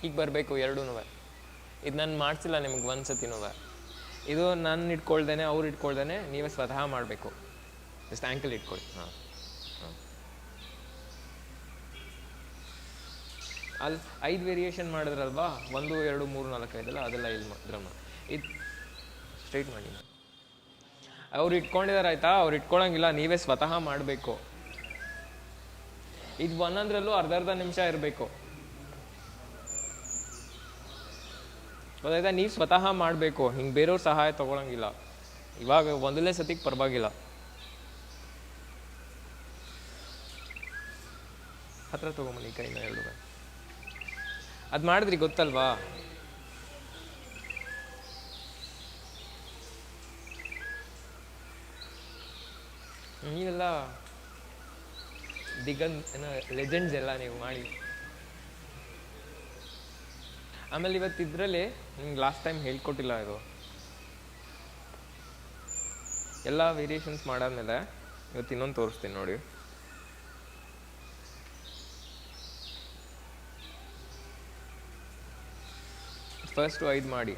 ಈಗ ಬರಬೇಕು ಎರಡೂ. ಇದು ನಾನು ಮಾಡಿಸಿಲ್ಲ ನಿಮ್ಗೆ ಒಂದು ಸತಿನೂ. ಇದು ನಾನು ಇಟ್ಕೊಳ್ದೇನೆ ಅವ್ರು ಇಟ್ಕೊಳ್ದೇನೆ ನೀವೇ ಸ್ವತಃ ಮಾಡಬೇಕು. ಜಸ್ಟ್ ಆ್ಯಂಕಲ್ ಇಟ್ಕೊಳ್ಳಿ. ಹಾಂ ಹಾಂ. ಅಲ್ಲಿ 5 ವೇರಿಯೇಷನ್ ಮಾಡಿದ್ರಲ್ವಾ, 1 2 3 4 5 ಅದೆಲ್ಲ ಇಲ್ಲಿ ಡ್ರಮ್ಮ ಇದು ಸ್ಟ್ರೈಟ್ ಮಾಡಿ. ಅವ್ರು ಇಟ್ಕೊಂಡಿದ್ದಾರೆ ಆಯಿತಾ, ಅವ್ರು ಇಟ್ಕೊಳಂಗಿಲ್ಲ, ನೀವೇ ಸ್ವತಃ ಮಾಡಬೇಕು. ಇದು ಒಂದೊಂದರಲ್ಲೂ ಅರ್ಧ ನಿಮಿಷ ಇರಬೇಕು, ಗೊತ್ತಾಯ್ತಾ? ನೀವು ಸ್ವತಃ ಮಾಡಬೇಕು, ಹಿಂಗೆ ಬೇರೆಯವ್ರ ಸಹಾಯ ತೊಗೊಳಂಗಿಲ್ಲ. ಇವಾಗ ಒಂದಲೇ ಸತಿಗೆ ಪರವಾಗಿಲ್ಲ. ಹತ್ರ ತೊಗೊಂಬನ್ನಿ ಕೈನ ಎರಡು. ಅದು ಮಾಡಿದ್ರಿ ಗೊತ್ತಲ್ವಾ? ನೀವೆಲ್ಲ ಏನೋ ಲೆಜೆಂಡ್ಸ್ ಎಲ್ಲ ನೀವು ಮಾಡಿ. ಆಮೇಲೆ ಇವತ್ತು ಇದರಲ್ಲಿ ನಿಮ್ಗೆ ಲಾಸ್ಟ್ ಟೈಮ್ ಹೇಳ್ಕೊಟ್ಟಿಲ್ಲ, ಇದು ಎಲ್ಲ ವೇರಿಯೇಷನ್ಸ್ ಮಾಡಾದ್ಮೇಲೆ ಇವತ್ತು ಇನ್ನೊಂದು ತೋರಿಸ್ತೀನಿ ನೋಡಿ. ಫಸ್ಟು 5 ಮಾಡಿ.